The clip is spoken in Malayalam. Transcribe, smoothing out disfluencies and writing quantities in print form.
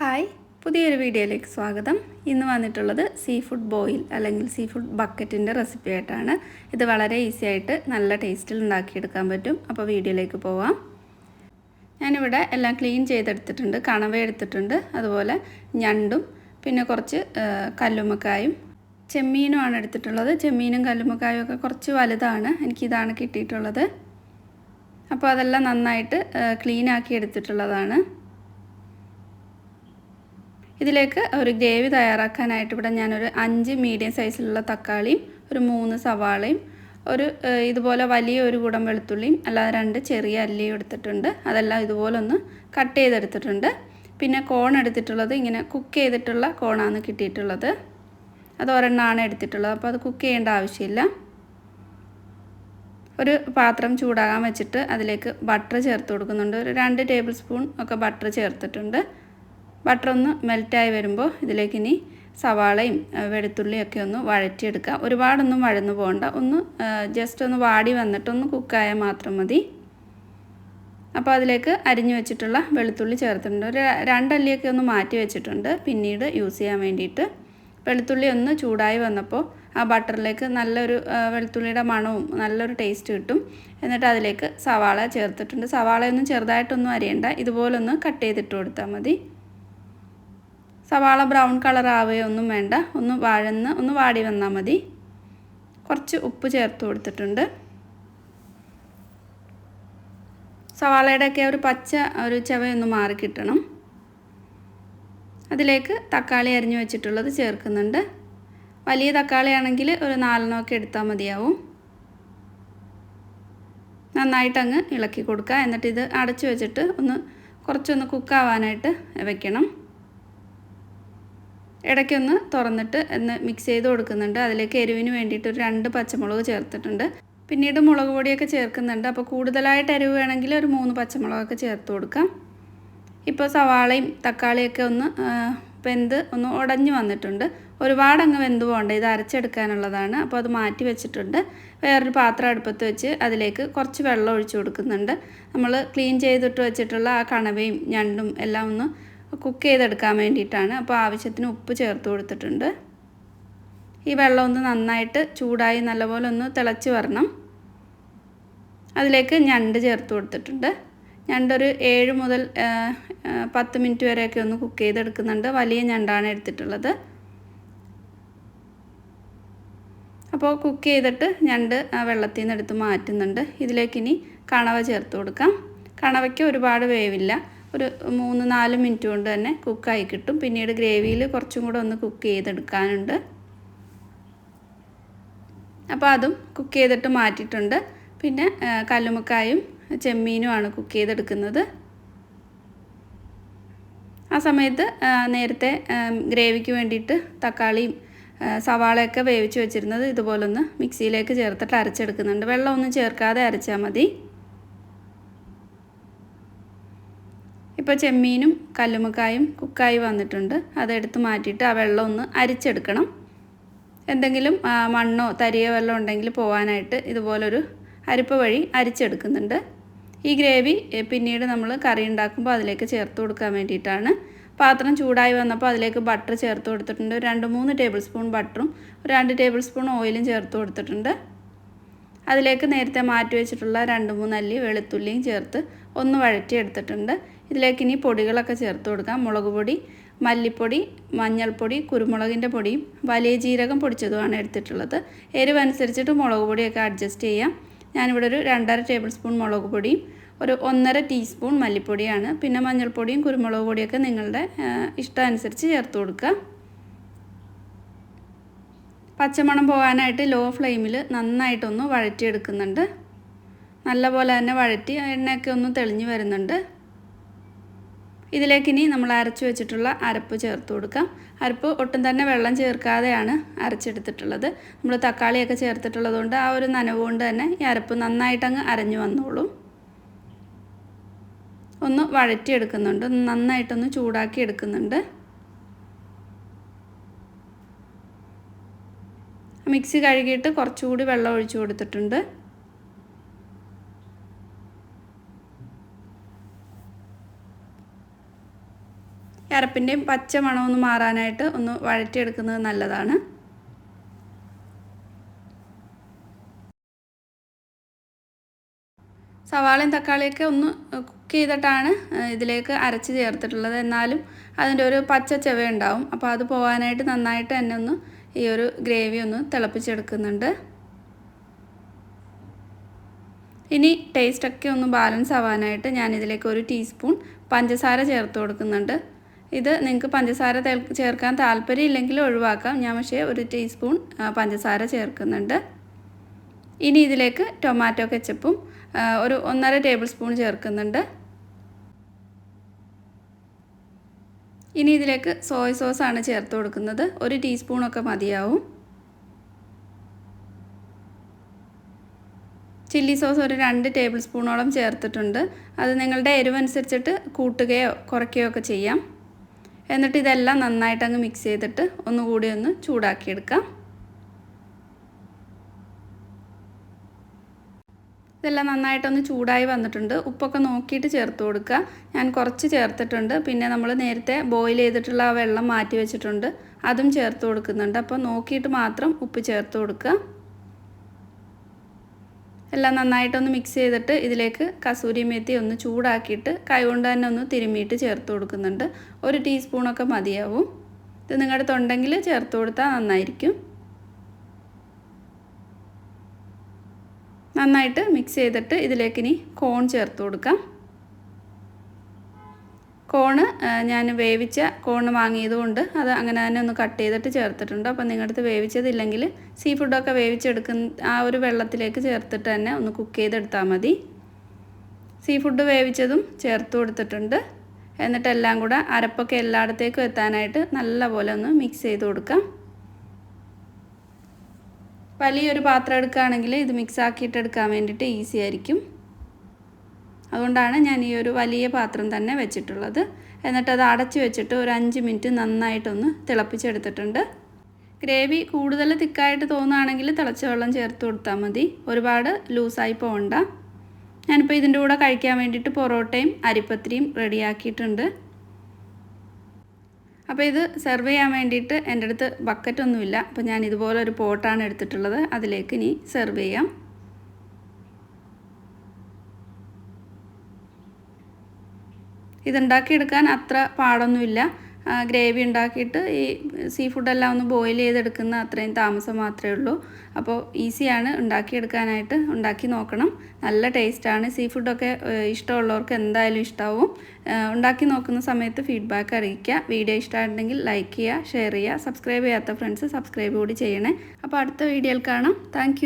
ഹായ്, പുതിയൊരു വീഡിയോയിലേക്ക് സ്വാഗതം. ഇന്ന് വന്നിട്ടുള്ളത് സീ ഫുഡ് ബോയിൽ അല്ലെങ്കിൽ സീ ഫുഡ് ബക്കറ്റിൻ്റെ റെസിപ്പി ആയിട്ടാണ്. ഇത് വളരെ ഈസി ആയിട്ട് നല്ല ടേസ്റ്റിൽ ഉണ്ടാക്കിയെടുക്കാൻ പറ്റും. അപ്പോൾ വീഡിയോയിലേക്ക് പോവാം. ഞാനിവിടെ എല്ലാം ക്ലീൻ ചെയ്തെടുത്തിട്ടുണ്ട്. കണവ എടുത്തിട്ടുണ്ട്, അതുപോലെ ഞണ്ടും പിന്നെ കുറച്ച് കല്ലുമ്മക്കായും ചെമ്മീനുമാണ് എടുത്തിട്ടുള്ളത്. ചെമ്മീനും കല്ലുമ്മക്കായും ഒക്കെ കുറച്ച് വലുതാണ്, എനിക്കിതാണ് കിട്ടിയിട്ടുള്ളത്. അപ്പോൾ അതെല്ലാം നന്നായിട്ട് ക്ലീൻ ആക്കി എടുത്തിട്ടുള്ളതാണ്. ഇതിലേക്ക് ഒരു ഗ്രേവി തയ്യാറാക്കാനായിട്ട് ഇവിടെ ഞാനൊരു 5 മീഡിയം സൈസിലുള്ള തക്കാളിയും ഒരു 3 സവാളയും ഇതുപോലെ വലിയ ഒരു കുടം വെളുത്തുള്ളിയും അല്ലാതെ 2 ചെറിയ അല്ലിയും എടുത്തിട്ടുണ്ട്. അതെല്ലാം ഇതുപോലെ ഒന്ന് കട്ട് ചെയ്തെടുത്തിട്ടുണ്ട്. പിന്നെ കോൺ എടുത്തിട്ടുള്ളത് ഇങ്ങനെ കുക്ക് ചെയ്തിട്ടുള്ള കോണാണ് കിട്ടിയിട്ടുള്ളത്. അത് ഒരെണ്ണമാണ് എടുത്തിട്ടുള്ളത്. അപ്പോൾ അത് കുക്ക് ചെയ്യേണ്ട ആവശ്യമില്ല. ഒരു പാത്രം ചൂടാകാൻ വെച്ചിട്ട് അതിലേക്ക് ബട്ടർ ചേർത്ത് കൊടുക്കുന്നുണ്ട്. ഒരു 2 ടേബിൾ സ്പൂൺ ഒക്കെ ബട്ടർ ചേർത്തിട്ടുണ്ട്. ബട്ടർ ഒന്ന് മെൽറ്റായി വരുമ്പോൾ ഇതിലേക്ക് ഇനി സവാളയും വെളുത്തുള്ളിയൊക്കെ ഒന്ന് വഴറ്റിയെടുക്കുക. ഒരുപാടൊന്നും വഴന്നു പോകണ്ട, ജസ്റ്റ് ഒന്ന് വാടി വന്നിട്ടൊന്ന് കുക്കായാൽ മാത്രം മതി. അപ്പോൾ അതിലേക്ക് അരിഞ്ഞു വെച്ചിട്ടുള്ള വെളുത്തുള്ളി ചേർത്തിട്ടുണ്ട്. ഒരു 2 അല്ലിയൊക്കെ ഒന്ന് മാറ്റി വെച്ചിട്ടുണ്ട് പിന്നീട് യൂസ് ചെയ്യാൻ വേണ്ടിയിട്ട്. വെളുത്തുള്ളി ഒന്ന് ചൂടായി വന്നപ്പോൾ ആ ബട്ടറിലേക്ക് നല്ലൊരു വെളുത്തുള്ളിയുടെ മണവും നല്ലൊരു ടേസ്റ്റ് കിട്ടും. എന്നിട്ട് അതിലേക്ക് സവാള ചേർത്തിട്ടുണ്ട്. സവാളയൊന്നും ചെറുതായിട്ടൊന്നും അരിയണ്ട, ഇതുപോലൊന്ന് കട്ട് ചെയ്തിട്ട് കൊടുത്താൽ മതി. സവാള ബ്രൗൺ കളർ ആവുകയൊന്നും വേണ്ട, ഒന്ന് വാടി വന്നാൽ മതി. കുറച്ച് ഉപ്പ് ചേർത്ത് കൊടുത്തിട്ടുണ്ട്. സവാളയുടെയൊക്കെ ഒരു പച്ച ചവയൊന്ന് മാറി കിട്ടണം. അതിലേക്ക് തക്കാളി അരിഞ്ഞു വെച്ചിട്ടുള്ളത് ചേർക്കുന്നുണ്ട്. വലിയ തക്കാളിയാണെങ്കിൽ ഒരു 4 എടുത്താൽ മതിയാവും. നന്നായിട്ടങ്ങ് ഇളക്കി കൊടുക്കുക. എന്നിട്ട് ഇത് അടച്ചു വെച്ചിട്ട് കുറച്ചൊന്ന് കുക്കാവാനായിട്ട് വെക്കണം. ഇടയ്ക്കൊന്ന് തുറന്നിട്ട് മിക്സ് ചെയ്ത് കൊടുക്കുന്നുണ്ട്. അതിലേക്ക് എരിവിന് വേണ്ടിയിട്ട് ഒരു 2 പച്ചമുളക് ചേർത്തിട്ടുണ്ട്. പിന്നീട് മുളക് പൊടിയൊക്കെ ചേർക്കുന്നുണ്ട്. അപ്പോൾ കൂടുതലായിട്ട് എരിവ് വേണമെങ്കിൽ ഒരു 3 പച്ചമുളകൊക്കെ ചേർത്ത് കൊടുക്കാം. ഇപ്പോൾ സവാളയും തക്കാളിയൊക്കെ ഒന്ന് ഉടഞ്ഞു വന്നിട്ടുണ്ട്. ഒരുപാട് അങ്ങ് വെന്ത് പോകണ്ട, ഇത് അരച്ചെടുക്കാനുള്ളതാണ്. അപ്പോൾ അത് മാറ്റി വെച്ചിട്ടുണ്ട്. വേറൊരു പാത്രം അടുപ്പത്ത് വെച്ച് അതിലേക്ക് കുറച്ച് വെള്ളം ഒഴിച്ചു കൊടുക്കുന്നുണ്ട്. നമ്മൾ ക്ലീൻ ചെയ്തിട്ട് വെച്ചിട്ടുള്ള ആ കണവയും ഞണ്ടും എല്ലാം ഒന്ന് കുക്ക് ചെയ്തെടുക്കാൻ വേണ്ടിയിട്ടാണ്. അപ്പോൾ ആവശ്യത്തിന് ഉപ്പ് ചേർത്ത് കൊടുത്തിട്ടുണ്ട്. ഈ വെള്ളം ഒന്ന് നന്നായിട്ട് ചൂടായി നല്ലപോലെ ഒന്ന് തിളച്ച് വരണം. അതിലേക്ക് ഞണ്ട് ചേർത്ത് കൊടുത്തിട്ടുണ്ട്. ഞണ്ടൊരു 7 മുതൽ 10 മിനിറ്റ് വരെയൊക്കെ ഒന്ന് കുക്ക് ചെയ്തെടുക്കുന്നുണ്ട്. വലിയ ഞണ്ടാണ് എടുത്തിട്ടുള്ളത്. അപ്പോൾ കുക്ക് ചെയ്തിട്ട് ഞണ്ട് ആ വെള്ളത്തിൽ നിന്ന് എടുത്ത് മാറ്റുന്നുണ്ട്. ഇതിലേക്കിനി കണവ ചേർത്ത് കൊടുക്കാം. കണവയ്ക്ക് ഒരുപാട് വേവില്ല, ഒരു 3-4 മിനിറ്റ് കൊണ്ട് തന്നെ കുക്കായി കിട്ടും. പിന്നീട് ഗ്രേവിയിൽ കുറച്ചും കൂടെ ഒന്ന് കുക്ക് ചെയ്തെടുക്കാനുണ്ട്. അപ്പോൾ അതും കുക്ക് ചെയ്തിട്ട് മാറ്റിയിട്ടുണ്ട്. പിന്നെ കല്ലുമ്മക്കായും ചെമ്മീനുമാണ് കുക്ക് ചെയ്തെടുക്കുന്നത്. ആ സമയത്ത് നേരത്തെ ഗ്രേവിക്ക് വേണ്ടിയിട്ട് തക്കാളിയും സവാളയൊക്കെ വേവിച്ച് വെച്ചിരുന്നത് ഇതുപോലൊന്ന് മിക്സിയിലേക്ക് ചേർത്തിട്ട് അരച്ചെടുക്കുന്നുണ്ട്. വെള്ളമൊന്നും ചേർക്കാതെ അരച്ചാൽ മതി. ഇപ്പോൾ ചെമ്മീനും കല്ലുമ്മക്കായും കുക്കായി വന്നിട്ടുണ്ട്. അതെടുത്ത് മാറ്റിയിട്ട് ആ വെള്ളം ഒന്ന് അരിച്ചെടുക്കണം. എന്തെങ്കിലും മണ്ണോ തരിയോ വെള്ളം ഉണ്ടെങ്കിൽ പോകാനായിട്ട് ഇതുപോലൊരു അരിപ്പ വഴി അരിച്ചെടുക്കുന്നുണ്ട്. ഈ ഗ്രേവി പിന്നീട് നമ്മൾ കറി ഉണ്ടാക്കുമ്പോൾ അതിലേക്ക് ചേർത്ത് കൊടുക്കാൻ വേണ്ടിയിട്ടാണ്. പാത്രം ചൂടായി വന്നപ്പോൾ അതിലേക്ക് ബട്ടർ ചേർത്ത് കൊടുത്തിട്ടുണ്ട്. 2-3 ടേബിൾ സ്പൂൺ ബട്ടറും 2 ടേബിൾ സ്പൂൺ ഓയിലും ചേർത്ത് കൊടുത്തിട്ടുണ്ട്. അതിലേക്ക് നേരത്തെ മാറ്റി വെച്ചിട്ടുള്ള 2-3 അല്ലി വെളുത്തുള്ളിയും ചേർത്ത് ഒന്ന് വഴറ്റിയെടുത്തിട്ടുണ്ട്. ഇതിലേക്ക് ഇനി പൊടികളൊക്കെ ചേർത്ത് കൊടുക്കാം. മുളക് പൊടി, മല്ലിപ്പൊടി, മഞ്ഞൾപ്പൊടി, കുരുമുളകിൻ്റെ പൊടിയും വലിയ ജീരകം പൊടിച്ചതുമാണ് എടുത്തിട്ടുള്ളത്. എരിവ് അനുസരിച്ചിട്ട് മുളക് പൊടിയൊക്കെ അഡ്ജസ്റ്റ് ചെയ്യാം. ഞാനിവിടെ ഒരു 2.5 ടേബിൾ സ്പൂൺ മുളക് പൊടിയും ഒരു 1.5 ടീസ്പൂൺ മല്ലിപ്പൊടിയാണ്. പിന്നെ മഞ്ഞൾപ്പൊടിയും കുരുമുളക് പൊടിയൊക്കെ നിങ്ങളുടെ ഇഷ്ടമനുസരിച്ച് ചേർത്ത് കൊടുക്കുക. പച്ചമണം പോകാനായിട്ട് ലോ ഫ്ലെയിമിൽ നന്നായിട്ടൊന്ന് വഴറ്റിയെടുക്കുന്നുണ്ട്. നല്ലപോലെ തന്നെ വഴറ്റി എണ്ണയൊക്കെ ഒന്ന് തെളിഞ്ഞ് വരുന്നുണ്ട്. ഇതിലേക്കിനി നമ്മൾ അരച്ചു വെച്ചിട്ടുള്ള അരപ്പ് ചേർത്ത് കൊടുക്കാം. അരപ്പ് ഒട്ടും തന്നെ വെള്ളം ചേർക്കാതെയാണ് അരച്ചെടുത്തിട്ടുള്ളത്. നമ്മൾ തക്കാളിയൊക്കെ ചേർത്തിട്ടുള്ളത് കൊണ്ട് ആ ഒരു നനവ് കൊണ്ട് തന്നെ ഈ അരപ്പ് നന്നായിട്ടങ്ങ് അരഞ്ഞു വന്നോളും. ഒന്ന് വഴറ്റിയെടുക്കുന്നുണ്ട്, നന്നായിട്ടൊന്ന് ചൂടാക്കി എടുക്കുന്നുണ്ട്. മിക്സി കഴുകിയിട്ട് കുറച്ചുകൂടി വെള്ളം ഒഴിച്ചു കൊടുത്തിട്ടുണ്ട്. ഈ അരപ്പിൻ്റെയും പച്ച മണമൊന്ന് മാറാനായിട്ട് ഒന്ന് വഴറ്റിയെടുക്കുന്നത് നല്ലതാണ്. സവാളയും തക്കാളിയൊക്കെ ഒന്ന് കുക്ക് ചെയ്തിട്ടാണ് ഇതിലേക്ക് അരച്ച് ചേർത്തിട്ടുള്ളത്. എന്നാലും അതിൻ്റെ ഒരു പച്ച ചുവ ഉണ്ടാവും. അപ്പോൾ അത് പോകാനായിട്ട് നന്നായിട്ട് തന്നെ ഒന്ന് ഈ ഒരു ഗ്രേവി ഒന്ന് തിളപ്പിച്ചെടുക്കുന്നുണ്ട്. ഇനി ടേസ്റ്റൊക്കെ ഒന്ന് ബാലൻസ് ആവാനായിട്ട് ഞാനിതിലേക്ക് 1 ടീസ്പൂൺ പഞ്ചസാര ചേർത്ത് കൊടുക്കുന്നുണ്ട്. ഇത് നിങ്ങൾക്ക് പഞ്ചസാര ചേർക്കാൻ താല്പര്യമില്ലെങ്കിൽ ഒഴിവാക്കാം. ഞാൻ പക്ഷേ 1 ടീസ്പൂൺ പഞ്ചസാര ചേർക്കുന്നുണ്ട്. ഇനി ഇതിലേക്ക് ടൊമാറ്റോ കെച്ചപ്പും ഒരു 1.5 ടേബിൾ സ്പൂൺ ചേർക്കുന്നുണ്ട്. ഇനി ഇതിലേക്ക് സോയ സോസാണ് ചേർത്ത് കൊടുക്കുന്നത്. 1 ടീസ്പൂണൊക്കെ മതിയാവും. ചില്ലി സോസ് ഒരു 2 ടേബിൾ സ്പൂണോളം ചേർത്തിട്ടുണ്ട്. അത് നിങ്ങളുടെ എരിവനുസരിച്ചിട്ട് കൂട്ടുകയോ കുറയ്ക്കുകയോ ഒക്കെ ചെയ്യാം. എന്നിട്ട് ഇതെല്ലാം നന്നായിട്ട് അങ്ങ് മിക്സ് ചെയ്തിട്ട് ഒന്നുകൂടി ഒന്ന് ചൂടാക്കിയെടുക്കാം. ഇതെല്ലാം നന്നായിട്ടൊന്ന് ചൂടായി വന്നിട്ടുണ്ട്. ഉപ്പൊക്കെ നോക്കിയിട്ട് ചേർത്ത് കൊടുക്കുക. ഞാൻ കുറച്ച് ചേർത്തിട്ടുണ്ട്. പിന്നെ നമ്മൾ നേരത്തെ ബോയിൽ ചെയ്തിട്ടുള്ള ആ വെള്ളം മാറ്റി വെച്ചിട്ടുണ്ട്, അതും ചേർത്ത് കൊടുക്കുന്നുണ്ട്. അപ്പോൾ നോക്കിയിട്ട് മാത്രം ഉപ്പ് ചേർത്ത് കൊടുക്കുക. എല്ലാം നന്നായിട്ടൊന്ന് മിക്സ് ചെയ്തിട്ട് ഇതിലേക്ക് കസൂരി മേത്തി ഒന്ന് ചൂടാക്കിയിട്ട് കൈകൊണ്ട് തന്നെ ഒന്ന് തിരുമ്മിയിട്ട് ചേർത്ത് കൊടുക്കുന്നുണ്ട്. 1 ടീസ്പൂണൊക്കെ മതിയാവും. ഇത് നിങ്ങളുടെ അടുത്തുണ്ടെങ്കിൽ ചേർത്ത് കൊടുത്താൽ നന്നായിരിക്കും. നന്നായിട്ട് മിക്സ് ചെയ്തിട്ട് ഇതിലേക്ക് ഇനി കോൺ ചേർത്ത് കൊടുക്കാം. കോണ് ഞാൻ വേവിച്ച കോണ് വാങ്ങിയതുകൊണ്ട് അത് അങ്ങനെ തന്നെ ഒന്ന് കട്ട് ചെയ്തിട്ട് ചേർത്തിട്ടുണ്ട്. അപ്പോൾ നിങ്ങളുടെ അടുത്ത് വേവിച്ചതില്ലെങ്കിൽ സീ ഫുഡൊക്കെ വേവിച്ചെടുക്കുന്ന ആ ഒരു വെള്ളത്തിലേക്ക് ചേർത്തിട്ട് തന്നെ ഒന്ന് കുക്ക് ചെയ്തെടുത്താൽ മതി. സീ ഫുഡ് വേവിച്ചതും ചേർത്ത് കൊടുത്തിട്ടുണ്ട്. എന്നിട്ട് എല്ലാം കൂടെ അരപ്പൊക്കെ എല്ലായിടത്തേക്കും എത്താനായിട്ട് നല്ലപോലെ ഒന്ന് മിക്സ് ചെയ്ത് കൊടുക്കാം. വലിയൊരു പാത്രം എടുക്കുകയാണെങ്കിൽ ഇത് മിക്സ് ആക്കിയിട്ട് എടുക്കാൻ വേണ്ടിയിട്ട് ഈസി ആയിരിക്കും. അതുകൊണ്ടാണ് ഞാൻ ഈ ഒരു വലിയ പാത്രം തന്നെ വെച്ചിട്ടുള്ളത്. എന്നിട്ട് അത് അടച്ച് വെച്ചിട്ട് ഒരു 5 മിനിറ്റ് നന്നായിട്ടൊന്ന് തിളപ്പിച്ചെടുത്തിട്ടുണ്ട്. ഗ്രേവി കൂടുതൽ തിക്കായിട്ട് തോന്നുകയാണെങ്കിൽ തിളച്ച വെള്ളം ചേർത്ത് കൊടുത്താൽ മതി. ഒരുപാട് ലൂസായി പോകണ്ട. ഞാനിപ്പോൾ ഇതിൻ്റെ കൂടെ കഴിക്കാൻ വേണ്ടിയിട്ട് പൊറോട്ടയും അരിപ്പത്തിരിയും റെഡിയാക്കിയിട്ടുണ്ട്. അപ്പോൾ ഇത് സെർവ് ചെയ്യാൻ വേണ്ടിയിട്ട് എൻ്റെ അടുത്ത് ബക്കറ്റൊന്നുമില്ല. അപ്പോൾ ഞാൻ ഇതുപോലെ ഒരു പോട്ടാണ് എടുത്തിട്ടുള്ളത്. അതിലേക്ക് ഇനി സെർവ് ചെയ്യാം. ഇതുണ്ടാക്കിയെടുക്കാൻ അത്ര പാടൊന്നുമില്ല. ഗ്രേവി ഉണ്ടാക്കിയിട്ട് ഈ സീ ഫുഡെല്ലാം ഒന്ന് ബോയിൽ ചെയ്തെടുക്കുന്ന അത്രയും താമസം മാത്രമേ ഉള്ളൂ. അപ്പോൾ ഈസിയാണ് ഉണ്ടാക്കിയെടുക്കാനായിട്ട്. ഉണ്ടാക്കി നോക്കണം. നല്ല ടേസ്റ്റാണ്. സീ ഫുഡൊക്കെ ഇഷ്ടമുള്ളവർക്ക് എന്തായാലും ഇഷ്ടമാവും. ഉണ്ടാക്കി നോക്കുന്ന സമയത്ത് ഫീഡ്ബാക്ക് അറിയിക്കുക. വീഡിയോ ഇഷ്ടമായിട്ടുണ്ടെങ്കിൽ ലൈക്ക് ചെയ്യുക, ഷെയർ ചെയ്യുക. സബ്സ്ക്രൈബ് ചെയ്യാത്ത ഫ്രണ്ട്സ് സബ്സ്ക്രൈബ് കൂടി ചെയ്യണേ. അപ്പോൾ അടുത്ത വീഡിയോയിൽ കാണാം. താങ്ക്